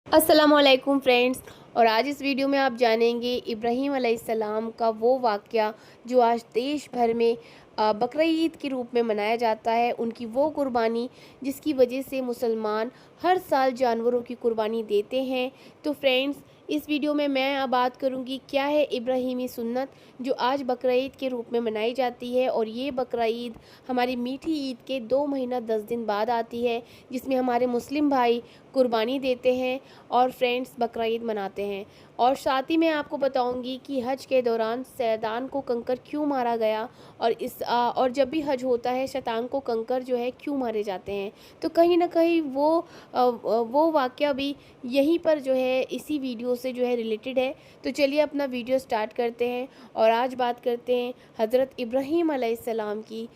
अस्सलाम वालेकुम फ्रेंड्स। और आज इस वीडियो में आप जानेंगे इब्राहीम अलैहिस्सलाम का वो वाक़या जो आज देश भर में बकरा ईद के रूप में मनाया जाता है। उनकी वो कुर्बानी जिसकी वजह से मुसलमान हर साल जानवरों की कुर्बानी देते हैं। तो फ्रेंड्स, इस वीडियो में मैं अब बात करूंगी क्या है इब्राहीमी सुन्नत जो आज बकरा ईद के रूप में मनाई जाती है। और ये बकरा ईद हमारी मीठी ईद के 2 महीना 10 दिन बाद आती है, जिसमें हमारे मुस्लिम भाई कुर्बानी देते हैं और फ्रेंड्स बकरा ईद मनाते हैं। और साथ ही मैं आपको बताऊंगी कि हज के दौरान शैतान को कंकर क्यों मारा गया और जब भी हज होता है शैतान को कंकर जो है क्यों मारे जाते हैं। तो कहीं ना कहीं वो वाक़या भी यहीं पर जो है इसी वीडियो से जो है रिलेटेड है। तो चलिए अपना वीडियो स्टार्ट करते हैं और आज बात करते हैं हज़रत इब्राहीम अलैहिस्सलाम की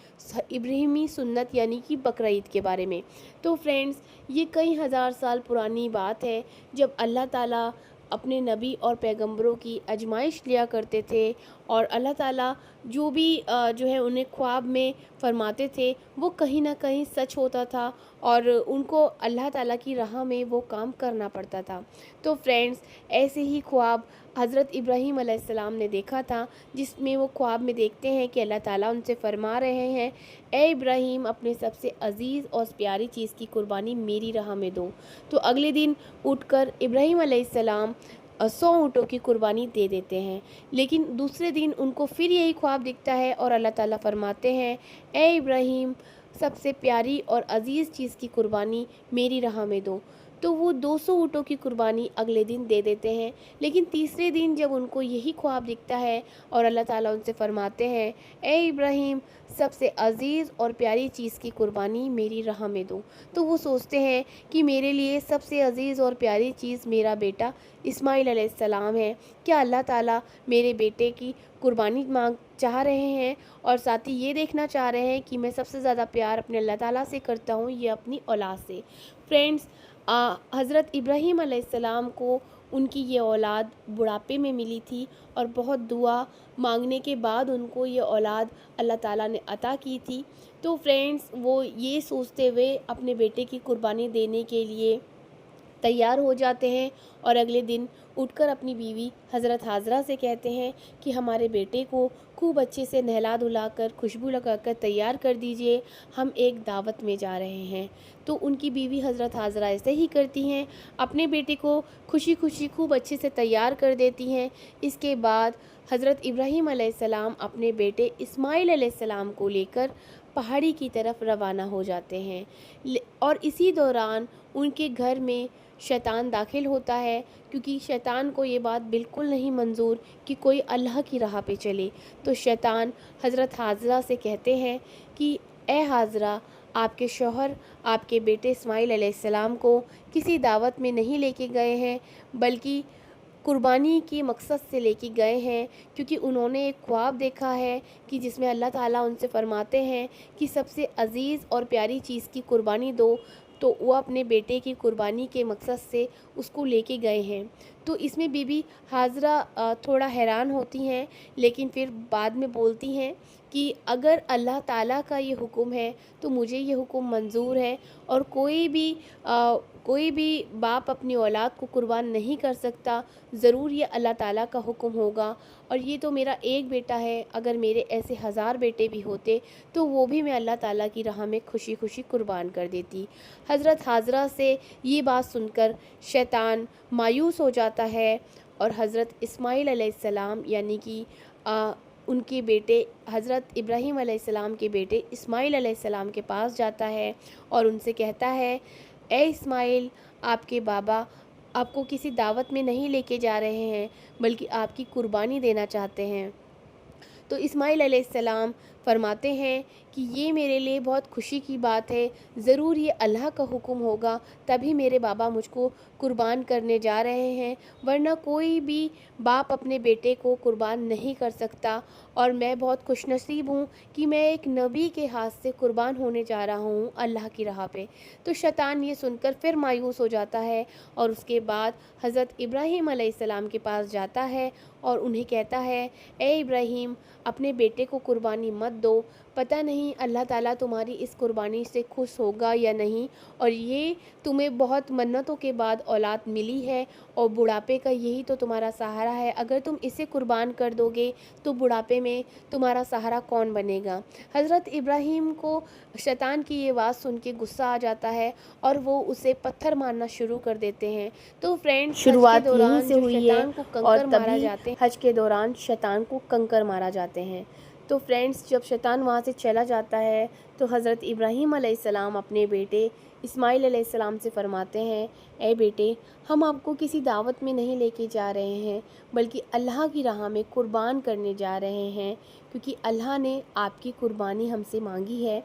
इब्राहीमी सुन्नत यानी कि बकरा ईद के बारे में। तो फ्रेंड्स, ये कई हज़ार साल पुरानी बात है जब अल्लाह ताला अपने नबी और पैगंबरों की आजमाइश लिया करते थे। और अल्लाह ताला जो भी जो है उन्हें ख्वाब में फरमाते थे वो कहीं ना कहीं सच होता था और उनको अल्लाह ताला की राह में वो काम करना पड़ता था। तो फ्रेंड्स, ऐसे ही ख्वाब हज़रत इब्राहीम अलैहिस्सलाम ने देखा था, जिसमें वो ख्वाब में देखते हैं कि अल्लाह ताला उनसे फरमा रहे हैं, ए इब्राहीम अपने सबसे अज़ीज़ और प्यारी चीज़ की कुर्बानी मेरी राह में दो। तो अगले दिन उठकर इब्राहीम अलैहिस्सलाम 100 ऊँटों की कुर्बानी दे देते हैं। लेकिन दूसरे दिन उनको फिर यही ख्वाब दिखता है और अल्लाह ताला फरमाते हैं, ए इब्राहीम सबसे प्यारी और अज़ीज़ चीज़ की कुर्बानी मेरी राह में दो। तो वो 200 ऊँटों की कुर्बानी अगले दिन दे देते हैं। लेकिन तीसरे दिन जब उनको यही ख्वाब दिखता है और अल्लाह ताला उनसे फरमाते हैं, ए इब्राहीम सबसे अज़ीज़ और प्यारी चीज़ की कुर्बानी मेरी राह में दो। तो वो सोचते हैं कि मेरे लिए सबसे अज़ीज़ और प्यारी चीज़ मेरा बेटा इस्माइल अलैहिस्सलाम है। क्या अल्लाह ताला मेरे बेटे की कुर्बानी चाह रहे हैं और साथ ही ये देखना चाह रहे हैं कि मैं सबसे ज़्यादा प्यार अपने अल्लाह ताला से करता हूँ या अपनी औलाद से। फ्रेंड्स, हज़रत इब्राहीम अलैहिस्सलाम को उनकी ये औलाद बुढ़ापे में मिली थी और बहुत दुआ मांगने के बाद उनको ये औलाद अल्लाह ताला ने अता की थी। तो फ्रेंड्स, वो ये सोचते हुए अपने बेटे की कुर्बानी देने के लिए तैयार हो जाते हैं और अगले दिन उठकर अपनी बीवी हज़रत हाजरा से कहते हैं कि हमारे बेटे को खूब अच्छे से नहला धुलाकर खुशबू लगाकर तैयार कर दीजिए, हम एक दावत में जा रहे हैं। तो उनकी बीवी हज़रत हाजरा ऐसे ही करती हैं, अपने बेटे को खुशी खुशी खूब अच्छे से तैयार कर देती हैं। इसके बाद हज़रत इब्राहीम अलैहिस्सलाम अपने बेटे इस्माइल अलैहिस्सलाम को लेकर पहाड़ी की तरफ रवाना हो जाते हैं। और इसी दौरान उनके घर में शैतान दाखिल होता है, क्योंकि शैतान को ये बात बिल्कुल नहीं मंजूर कि कोई अल्लाह की राह पे चले। तो शैतान हज़रत हाजरा से कहते हैं कि ए हाजरा, आपके शौहर आपके बेटे इस्माइल अलैहिस्सलाम को किसी दावत में नहीं लेके गए हैं, बल्कि कुर्बानी के मकसद से लेके गए हैं, क्योंकि उन्होंने एक ख्वाब देखा है कि जिसमें अल्लाह ताला उनसे फरमाते हैं कि सबसे अज़ीज़ और प्यारी चीज़ की कुर्बानी दो। तो वो अपने बेटे की कुर्बानी के मकसद से उसको लेके गए हैं। तो इसमें बीबी हाजरा थोड़ा हैरान होती हैं, लेकिन फिर बाद में बोलती हैं कि अगर अल्लाह ताला का ये हुक्म है तो मुझे ये हुक्म मंजूर है। और कोई भी बाप अपनी औलाद को कुर्बान नहीं कर सकता, ज़रूर ये अल्लाह ताला का हुक्म होगा। और ये तो मेरा एक बेटा है, अगर मेरे ऐसे हज़ार बेटे भी होते तो वो भी मैं अल्लाह ताला की राह में खुशी खुशी कुर्बान कर देती। हज़रत हाजरा से ये बात सुनकर शैतान मायूस हो जाता है और हज़रत इस्माइल अलैहिस्सलाम यानी कि उनके बेटे हज़रत इब्राहीम अलैहिस्सलाम के बेटे इस्माइल अलैहिस्सलाम के पास जाता है और उनसे कहता है, ए इस्माइल, आपके बाबा आपको किसी दावत में नहीं लेके जा रहे हैं, बल्कि आपकी कुर्बानी देना चाहते हैं। तो इस्माइल अलैहिस्सलाम फरमाते हैं कि ये मेरे लिए बहुत खुशी की बात है, ज़रूर ये अल्लाह का हुक्म होगा तभी मेरे बाबा मुझको कुर्बान करने जा रहे हैं, वरना कोई भी बाप अपने बेटे को कुर्बान नहीं कर सकता। और मैं बहुत खुशनसीब हूँ कि मैं एक नबी के हाथ से कुर्बान होने जा रहा हूँ अल्लाह की राह पे। तो शैतान ये सुनकर फिर मायूस हो जाता है और उसके बाद हज़रत इब्राहीम अलैहिस्सलाम के पास जाता है और उन्हें कहता है, ए इब्राहीम अपने बेटे को कुर्बानी मत मत दो, पता नहीं अल्लाह ताला तुम्हारी इस कुर्बानी से खुश होगा या नहीं। और ये तुम्हें बहुत मन्नतों के बाद औलाद मिली है और बुढ़ापे का यही तो तुम्हारा सहारा है। अगर तुम इसे कुर्बान कर दोगे तो बुढ़ापे में तुम्हारा सहारा कौन बनेगा। हज़रत इब्राहीम को शैतान की ये बात सुन के गुस्सा आ जाता है और वो उसे पत्थर मारना शुरू कर देते हैं। तो फ्रेंड्स, शुरुआत यहीं से हुई है और तभी हज के दौरान शैतान को कंकर मारा जाते हैं। तो फ्रेंड्स, जब शैतान वहाँ से चला जाता है तो हज़रत इब्राहीम अलैहिस्सलाम अपने बेटे इस्माइल अलैहिस्सलाम से फरमाते हैं, ए बेटे, हम आपको किसी दावत में नहीं लेके जा रहे हैं, बल्कि अल्लाह की राह में कुर्बान करने जा रहे हैं, क्योंकि अल्लाह ने आपकी कुर्बानी हमसे मांगी है।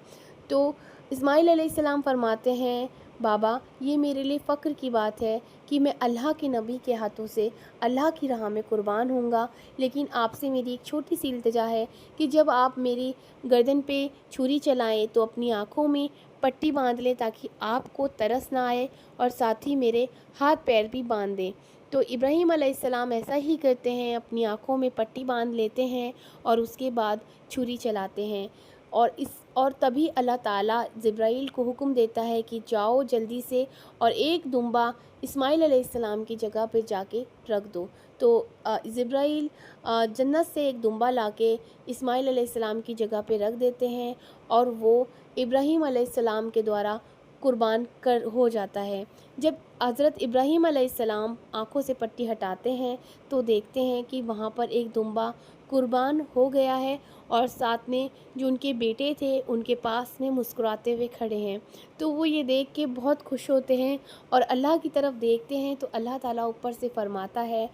तो इस्माइल अलैहिस्सलाम फरमाते हैं, बाबा, ये मेरे लिए फ़क्र की बात है कि मैं अल्लाह के नबी के हाथों से अल्लाह की राह में कुर्बान होऊंगा, लेकिन आपसे मेरी एक छोटी सी इल्तिजा है कि जब आप मेरी गर्दन पे छुरी चलाएं तो अपनी आँखों में पट्टी बांध लें ताकि आपको तरस ना आए, और साथ ही मेरे हाथ पैर भी बांध दें। तो इब्राहीम अलैहिस्सलाम ऐसा ही करते हैं, अपनी आँखों में पट्टी बांध लेते हैं और उसके बाद छुरी चलाते हैं। और तभी अल्लाह ताला जिब्राइल को हुक्म देता है कि जाओ जल्दी से और एक दुम्बा इस्माइल अलैहिस्सलाम की जगह पे जाके रख दो। तो जिब्राइल जन्नत से एक दुम्बा लाके इस्माइल अलैहिस्सलाम की जगह पे रख देते हैं और वो इब्राहीम अलैहिस्सलाम के द्वारा कुर्बान कर हो जाता है। जब हज़रत इब्राहीम अलैहिस्सलाम आँखों से पट्टी हटाते हैं तो देखते हैं कि वहाँ पर एक दुम्बा कुर्बान हो गया है और साथ में जो उनके बेटे थे उनके पास में मुस्कुराते हुए खड़े हैं। तो वो ये देख के बहुत खुश होते हैं और अल्लाह की तरफ देखते हैं तो अल्लाह ताला ऊपर से फरमाता है,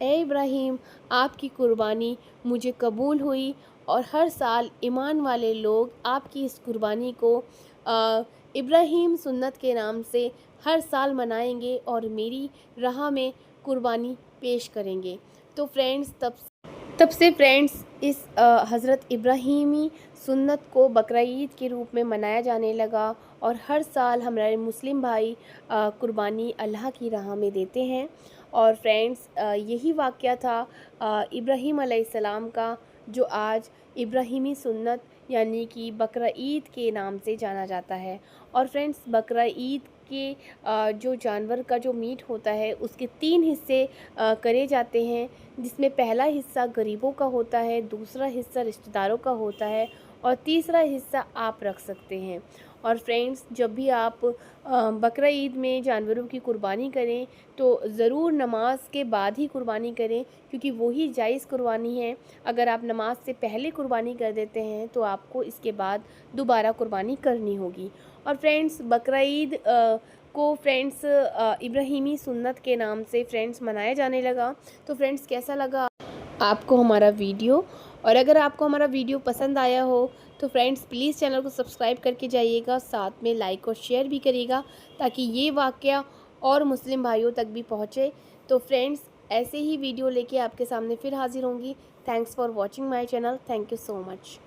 ए इब्राहीम, आपकी कुर्बानी मुझे कबूल हुई और हर साल ईमान वाले लोग आपकी इस कुर्बानी को इब्राहीम सुन्नत के नाम से हर साल मनाएंगे और मेरी राह में कुर्बानी पेश करेंगे। तो फ्रेंड्स, तब से फ्रेंड्स इस हज़रत इब्राहीमी सुन्नत को बकरीद के रूप में मनाया जाने लगा और हर साल हमारे मुस्लिम भाई कुर्बानी अल्लाह की राह में देते हैं। और फ्रेंड्स, यही वाक़या था इब्राहीम अलैहिस्सलाम का, जो आज इब्राहीमी सुन्नत यानी कि बकरीद के नाम से जाना जाता है। और फ्रेंड्स, बकरीद के जो जानवर का जो मीट होता है उसके 3 हिस्से करे जाते हैं, जिसमें पहला हिस्सा गरीबों का होता है, दूसरा हिस्सा रिश्तेदारों का होता है और तीसरा हिस्सा आप रख सकते हैं। और फ्रेंड्स, जब भी आप बकरीद में जानवरों की कुर्बानी करें तो ज़रूर नमाज के बाद ही कुर्बानी करें, क्योंकि वही जायज़ कुर्बानी है। अगर आप नमाज से पहले कुर्बानी कर देते हैं तो आपको इसके बाद दोबारा कुर्बानी करनी होगी। और फ्रेंड्स, बकरीद को फ्रेंड्स इब्राहीमी सुन्नत के नाम से फ्रेंड्स मनाया जाने लगा। तो फ्रेंड्स, कैसा लगा आपको हमारा वीडियो? और अगर आपको हमारा वीडियो पसंद आया हो तो फ्रेंड्स प्लीज़ चैनल को सब्सक्राइब करके जाइएगा, साथ में लाइक और शेयर भी करिएगा ताकि ये वाक़या और मुस्लिम भाइयों तक भी पहुँचे। तो फ्रेंड्स, ऐसे ही वीडियो लेके आपके सामने फिर हाज़िर होंगी। Thanks for watching my channel. Thank you so much.